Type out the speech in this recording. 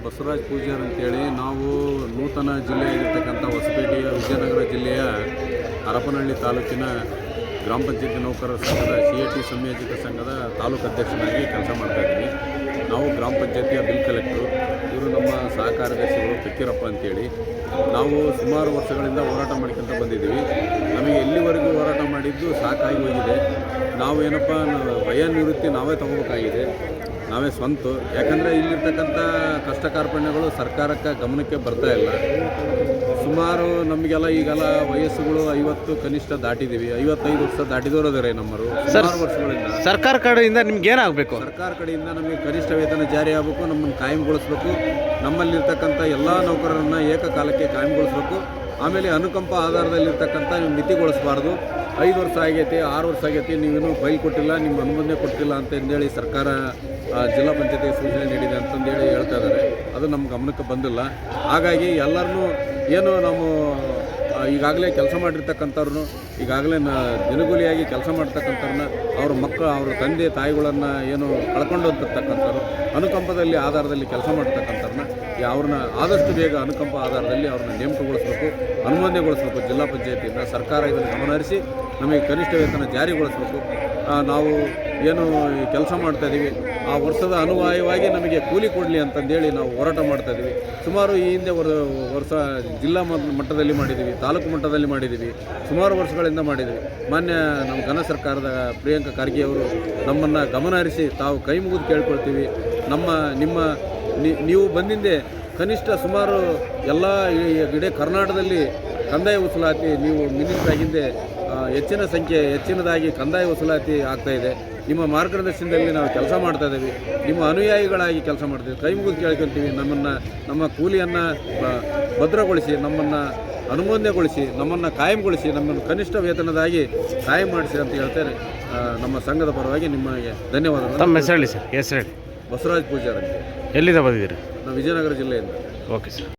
ಬಸವರಾಜ್ ಪೂಜಾರ್ ಅಂತೇಳಿ. ನಾವು ನೂತನ ಜಿಲ್ಲೆಯಾಗಿರ್ತಕ್ಕಂಥ ಹೊಸಪೇಟೆಯ ವಿಜಯನಗರ ಜಿಲ್ಲೆಯ ಹರಪನಹಳ್ಳಿ ತಾಲೂಕಿನ ಗ್ರಾಮ ಪಂಚಾಯತಿ ನೌಕರರ ಸಂಘದ CAT ಸಂಯೋಜಕ ಸಂಘದ ತಾಲೂಕು ಅಧ್ಯಕ್ಷನಾಗಿ ಕೆಲಸ ಮಾಡ್ತಾಯಿದ್ದೀನಿ. ನಾವು ಗ್ರಾಮ ಪಂಚಾಯತಿಯ ಬಿಲ್ ಕಲೆಕ್ಟರು. ಇವರು ನಮ್ಮ ಸಹಕಾರ್ಯದರ್ಶಿಗಳು ಫಕೀರಪ್ಪ ಅಂತೇಳಿ. ನಾವು ಸುಮಾರು ವರ್ಷಗಳಿಂದ ಹೋರಾಟ ಮಾಡ್ಕೊಂತ ಬಂದಿದ್ದೀವಿ. ನಮಗೆ ಎಲ್ಲಿವರೆಗೂ ಹೋರಾಟ ಮಾಡಿದ್ದು ಸಾಕಾಗಿ ಹೋಗಿದೆ. ನಾವು ಏನಪ್ಪ ವಯೋನಿವೃತ್ತಿ ನಾವೇ ತಗೋಬೇಕಾಗಿದೆ, ನಾವೇ ಸ್ವಂತ. ಯಾಕಂದರೆ ಇಲ್ಲಿರ್ತಕ್ಕಂಥ ಕಷ್ಟ ಕಾರ್ಪಣ್ಯಗಳು ಸರ್ಕಾರಕ್ಕೆ ಗಮನಕ್ಕೆ ಬರ್ತಾ ಇಲ್ಲ. ಸುಮಾರು ನಮಗೆಲ್ಲ ಈಗೆಲ್ಲ ವಯಸ್ಸುಗಳು 50 ಕನಿಷ್ಠ ದಾಟಿದ್ದೀವಿ. 55 ವರ್ಷ ದಾಟಿದವರದಾರೆ ನಮ್ಮರು ಸುಮಾರು ವರ್ಷಗಳಿಂದ. ಸರ್ಕಾರ ಕಡೆಯಿಂದ ನಿಮ್ಗೆ ಏನಾಗಬೇಕು? ಸರ್ಕಾರ ಕಡೆಯಿಂದ ನಮಗೆ ಕನಿಷ್ಠ ವೇತನ ಜಾರಿ ಆಗಬೇಕು, ನಮ್ಮನ್ನು ಕಾಯಂಗೊಳಿಸ್ಬೇಕು. ನಮ್ಮಲ್ಲಿರ್ತಕ್ಕಂಥ ಎಲ್ಲ ನೌಕರರನ್ನು ಏಕಕಾಲಕ್ಕೆ ಕಾಯಂಗೊಳಿಸ್ಬೇಕು. ಆಮೇಲೆ ಅನುಕಂಪ ಆಧಾರದಲ್ಲಿರ್ತಕ್ಕಂಥ ನೀವು ಮಿತಿಗೊಳಿಸಬಾರ್ದು. 5 ವರ್ಷ ಆಗೈತಿ, 6 ವರ್ಷ ಆಗೈತಿ, ನೀವೇನು ಫೈಲ್ ಕೊಟ್ಟಿಲ್ಲ, ನಿಮ್ಮ ಅನುಮೋದನೆ ಕೊಟ್ಟಿಲ್ಲ ಅಂತಂದೇಳಿ ಸರ್ಕಾರ ಜಿಲ್ಲಾ ಪಂಚಾಯತಿಗೆ ಸೂಚನೆ ನೀಡಿದೆ ಅಂತಂದೇಳಿ ಹೇಳ್ತಾ ಇದ್ದಾರೆ. ಅದು ನಮ್ಮ ಗಮನಕ್ಕೆ ಬಂದಿಲ್ಲ. ಹಾಗಾಗಿ ಎಲ್ಲರನ್ನೂ ಏನು ನಾವು ಈಗಾಗಲೇ ಕೆಲಸ ಮಾಡಿರ್ತಕ್ಕಂಥವ್ರನ್ನು, ಈಗಾಗಲೇ ದಿನಗೂಲಿಯಾಗಿ ಕೆಲಸ ಮಾಡ್ತಕ್ಕಂಥವ್ರನ್ನ, ಅವ್ರ ಮಕ್ಕಳು, ಅವ್ರ ತಂದೆ ತಾಯಿಗಳನ್ನು ಏನು ಕಳ್ಕೊಂಡೋಗ್ತಿರ್ತಕ್ಕಂಥವ್ರು, ಅನುಕಂಪದಲ್ಲಿ ಆಧಾರದಲ್ಲಿ ಕೆಲಸ ಮಾಡ್ತಕ್ಕಂಥವ್ರನ್ನ ಅವ್ರನ್ನ ಆದಷ್ಟು ಬೇಗ ಅನುಕಂಪ ಆಧಾರದಲ್ಲಿ ಅವ್ರನ್ನ ನೇಮಕಗೊಳಿಸಬೇಕು, ಅನುಮೋದನೆಗೊಳಿಸಬೇಕು. ಜಿಲ್ಲಾ ಪಂಚಾಯತಿಯಿಂದ ಸರ್ಕಾರ ಇದನ್ನು ಗಮನಹರಿಸಿ ನಮಗೆ ಕನಿಷ್ಠ ವೇತನ ಜಾರಿಗೊಳಿಸಬೇಕು. ನಾವು ಏನು ಕೆಲಸ ಮಾಡ್ತಾಯಿದ್ದೀವಿ ಆ ವರ್ಷದ ಅನುವಾಯವಾಗಿ ನಮಗೆ ಕೂಲಿ ಕೊಡಲಿ ಅಂತಂದೇಳಿ ನಾವು ಹೋರಾಟ ಮಾಡ್ತಾಯಿದ್ದೀವಿ. ಸುಮಾರು ಈ ಹಿಂದೆ ವರ್ಷ ಜಿಲ್ಲಾ ಮಟ್ಟದಲ್ಲಿ ಮಾಡಿದ್ದೀವಿ, ತಾಲೂಕು ಮಟ್ಟದಲ್ಲಿ ಮಾಡಿದ್ದೀವಿ, ಸುಮಾರು ವರ್ಷಗಳಿಂದ ಮಾಡಿದ್ದೀವಿ. ಮಾನ್ಯ ನಮ್ಮ ಘನ ಸರ್ಕಾರದ ಪ್ರಿಯಾಂಕ ಖರ್ಗೆ ಅವರು ನಮ್ಮನ್ನು ಗಮನಹರಿಸಿ ತಾವು ಕೈ ಮುಗಿದು ಕೇಳ್ಕೊಳ್ತೀವಿ. ನೀವು ಬಂದಿಂದೆ ಕನಿಷ್ಠ ಸುಮಾರು ಎಲ್ಲ ಇಡೀ ಕರ್ನಾಟಕದಲ್ಲಿ ಕಂದಾಯ ವಸೂಲಾತಿ ನೀವು ಮಿನಿಸ್ಟ್ರಾಗಿಂದೆ ಹೆಚ್ಚಿನದಾಗಿ ಕಂದಾಯ ವಸೂಲಾತಿ ಆಗ್ತಾಯಿದೆ. ನಿಮ್ಮ ಮಾರ್ಗದರ್ಶನದಲ್ಲಿ ನಾವು ಕೆಲಸ ಮಾಡ್ತಾಯಿದ್ದೀವಿ, ನಿಮ್ಮ ಅನುಯಾಯಿಗಳಾಗಿ ಕೆಲಸ ಮಾಡ್ತೀವಿ. ಕೈ ಮುಗಿದು ಕೇಳ್ಕೊತೀವಿ, ನಮ್ಮ ಕೂಲಿಯನ್ನು ಭದ್ರಗೊಳಿಸಿ, ನಮ್ಮನ್ನು ಅನುಮೋದನೆಗೊಳಿಸಿ, ನಮ್ಮನ್ನು ಕಾಯಂಗೊಳಿಸಿ, ನಮ್ಮನ್ನು ಕನಿಷ್ಠ ವೇತನದಾಗಿ ಕಾಯಂ ಮಾಡಿಸಿ ಅಂತ ಹೇಳ್ತೇನೆ. ನಮ್ಮ ಸಂಘದ ಪರವಾಗಿ ನಿಮಗೆ ಧನ್ಯವಾದಗಳು. ತಮ್ಮ ಹೆಸರು ಹೇಳಿ ಸರ್. ಹೆಸರು ಹೇಳಿ. ಬಸವರಾಜ್ ಪೂಜಾರ್ ಅಂತ. ಎಲ್ಲಿಂದ ಬಂದಿದ್ದೀರಿ? ನಾವು ವಿಜಯನಗರ ಜಿಲ್ಲೆಯಿಂದ. Okay sir.